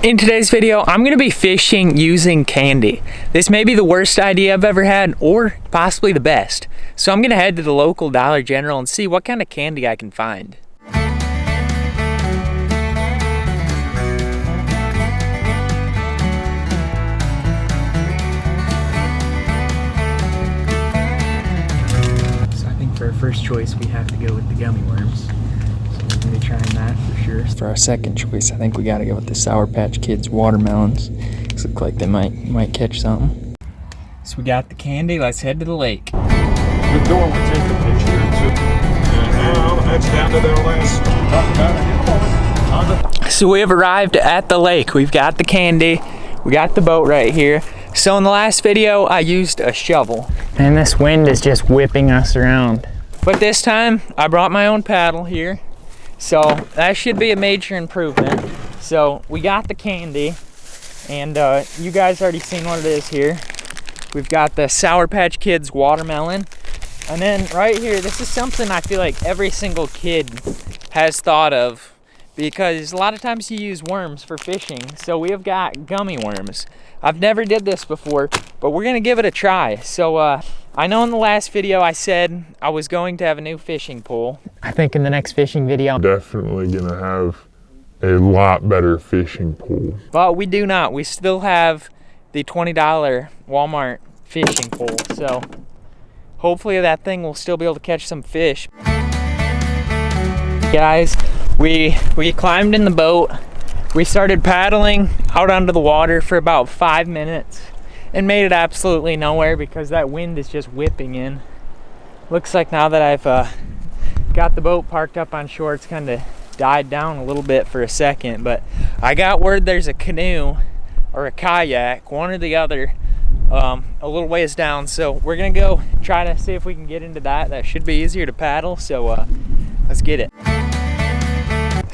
In today's video, I'm going to be fishing using candy. This may be the worst idea I've ever had, or possibly the best. So I'm going to head to the local Dollar General and see what kind of candy I can find. So I think for our first choice, we have to go with the gummy worms. We're gonna be trying that for sure. For our second choice, I think we gotta go with the Sour Patch Kids watermelons. These look like they might catch something. So we got the candy, let's head to the lake. The door would take a picture too. And now that's down to their last. So we have arrived at the lake. We've got the candy, we got the boat right here. So in the last video, I used a shovel. And this wind is just whipping us around. But this time, I brought my own paddle here. So that should be a major improvement. So we got the candy, and you guys already seen what it is here. We've got the Sour Patch Kids watermelon. And then right here, this is something I feel like every single kid has thought of, because a lot of times you use worms for fishing. So we have got gummy worms. I've never did this before, but we're gonna give it a try. So I know in the last video I said I was going to have a new fishing pole. I think in the next fishing video, Definitely gonna have a lot better fishing pole. but we do not. We still have the $20 Walmart fishing pole. So hopefully that thing will still be able to catch some fish. Guys, we climbed in the boat. We started paddling out onto the water for about 5 minutes and made it absolutely nowhere because that wind is just whipping in. Looks like now that I've got the boat parked up on shore, it's kind of died down a little bit for a second, but I got word there's a canoe or a kayak, one or the other, a little ways down. So we're gonna go try to see if we can get into that. That should be easier to paddle, so let's get it.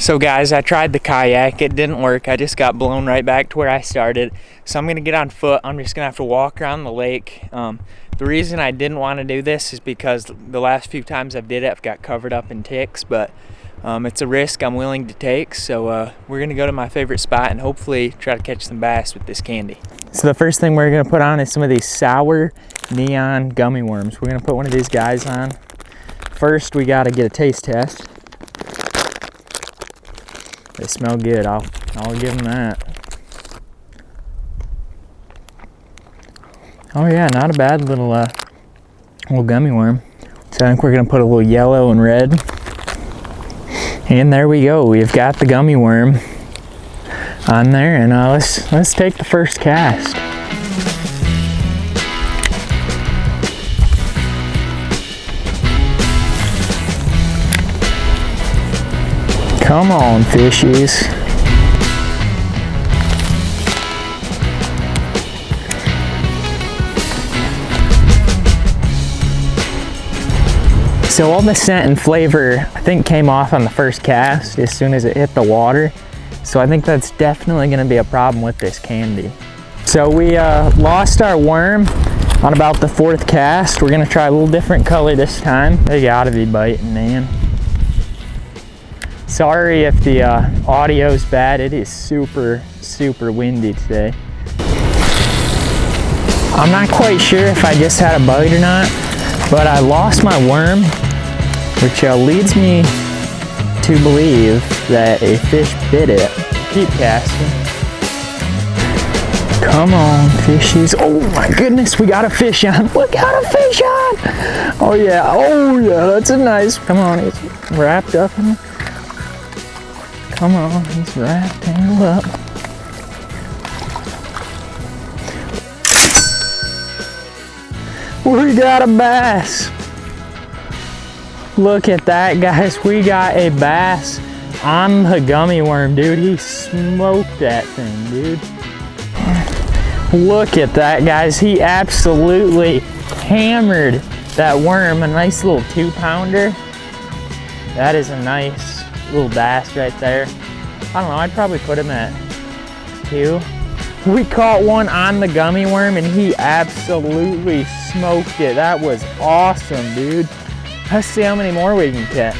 So guys, I tried the kayak, it didn't work. I just got blown right back to where I started. So I'm gonna get on foot. I'm just gonna have to walk around the lake. The reason I didn't want to do this is because the last few times I've did it, I've got covered up in ticks, but it's a risk I'm willing to take. So we're gonna go to my favorite spot and hopefully try to catch some bass with this candy. So the first thing we're gonna put on is some of these sour neon gummy worms. We're gonna put one of these guys on. First, we gotta get a taste test. They smell good, I'll give them that. Oh yeah, not a bad little gummy worm. So I think we're gonna put a little yellow and red. And there we go, we've got the gummy worm on there, and let's take the first cast. Come on, fishies. So all the scent and flavor, I think, came off on the first cast as soon as it hit the water. So I think that's definitely gonna be a problem with this candy. So we lost our worm on about the fourth cast. We're gonna try a little different color this time. They gotta be biting, man. Sorry if the audio's bad. It is super windy today. I'm not quite sure if I just had a bite or not, but I lost my worm, which leads me to believe that a fish bit it. Keep casting. Come on, fishies. Oh my goodness, we got a fish on. We got a fish on. Oh yeah, that's a nice. Come on, it's wrapped up in it. Come on, he's wrapped tangled up. We got a bass. Look at that, guys. We got a bass on the gummy worm, dude. He smoked that thing, dude. Look at that, guys. He absolutely hammered that worm. A nice little 2-pounder. That is a nice little bass right there. I don't know, I'd probably put him at 2. We caught one on the gummy worm and he absolutely smoked it. That was awesome, dude. Let's see how many more we can catch.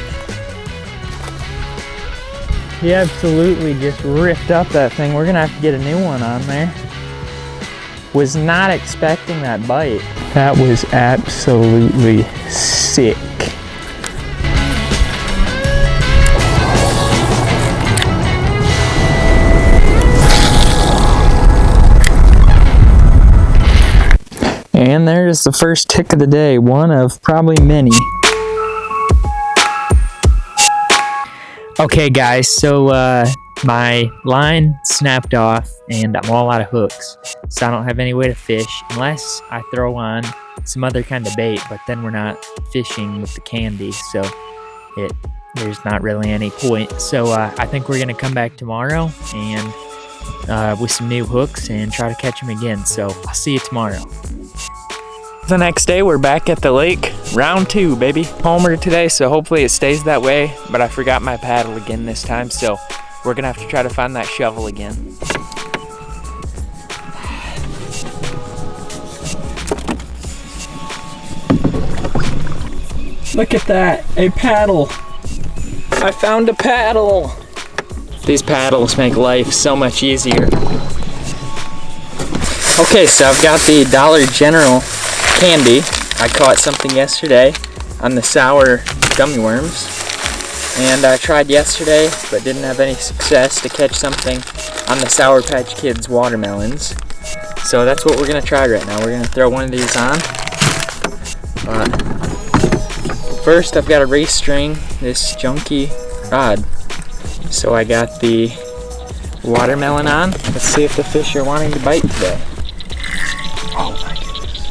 He absolutely just ripped up that thing. We're gonna have to get a new one on there. Was not expecting that bite. That was absolutely sick. And there's the first tick of the day, one of probably many. Okay guys, so my line snapped off and I'm all out of hooks. So I don't have any way to fish unless I throw on some other kind of bait, but then we're not fishing with the candy, so there's not really any point. So I think we're gonna come back tomorrow and with some new hooks and try to catch them again. So I'll see you tomorrow. The next day we're back at the lake, round 2 baby. Homer today, so hopefully it stays that way, but I forgot my paddle again this time, so we're gonna have to try to find that shovel again. Look at that, a paddle. I found a paddle. These paddles make life so much easier. Okay, so I've got the Dollar General candy. I caught something yesterday on the sour gummy worms, and I tried yesterday but didn't have any success to catch something on the Sour Patch Kids watermelons. So that's what we're gonna try right now. We're gonna throw one of these on. First I've got to restring this junky rod. So I got the watermelon on. Let's see if the fish are wanting to bite today. Oh my goodness.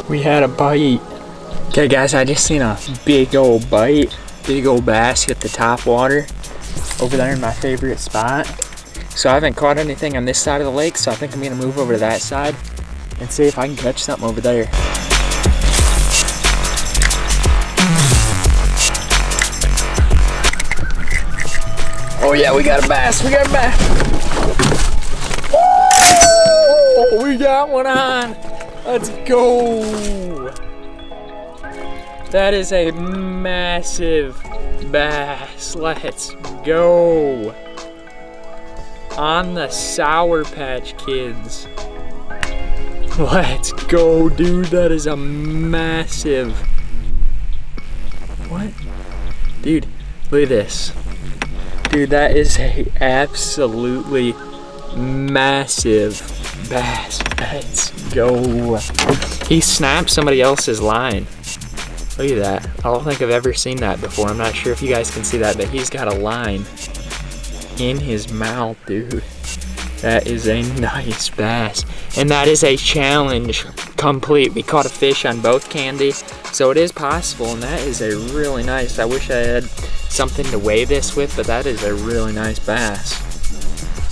We had a bite. Okay guys, I just seen a big old bite. Big old bass hit the top water over there in my favorite spot. So I haven't caught anything on this side of the lake, so I think I'm gonna move over to that side and see if I can catch something over there. Oh yeah, we got a bass, we got a bass. Oh, we got one on. Let's go. That is a massive bass. Let's go. On the Sour Patch Kids. Let's go, dude. That is a massive. What? Dude, look at this. Dude, that is a absolutely massive bass. Let's go. He snapped somebody else's line. Look at that. I don't think I've ever seen that before. I'm not sure if you guys can see that, but he's got a line in his mouth, dude. That is a nice bass. And that is a challenge complete. We caught a fish on both candy, so it is possible, and that is a really nice. I wish I had something to weigh this with, but that is a really nice bass.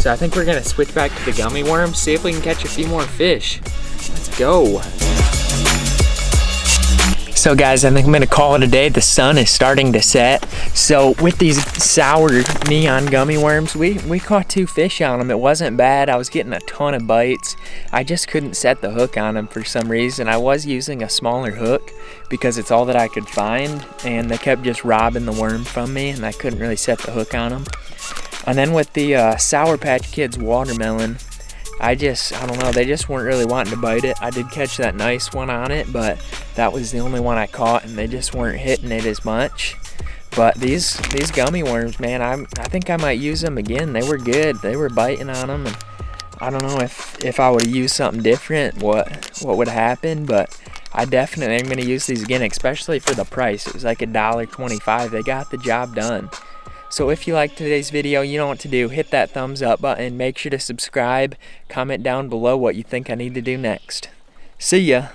So I think we're gonna switch back to the gummy worms, see if we can catch a few more fish. Let's go. So guys, I think I'm gonna call it a day. The sun is starting to set. So with these sour neon gummy worms, we caught 2 fish on them. It wasn't bad. I was getting a ton of bites. I just couldn't set the hook on them for some reason. I was using a smaller hook because it's all that I could find, and they kept just robbing the worm from me, and I couldn't really set the hook on them. And then with the Sour Patch Kids watermelon, I don't know, they just weren't really wanting to bite it. I did catch that nice one on it, but that was the only one I caught, and they just weren't hitting it as much. But these gummy worms, man, I think I might use them again. They were good. They were biting on them, and I don't know if I would have used something different, what would happen, but I definitely am going to use these again, especially for the price. It was like $1.25. They got the job done. So if you liked today's video, you know what to do. Hit that thumbs up button. Make sure to subscribe. Comment down below what you think I need to do next. See ya.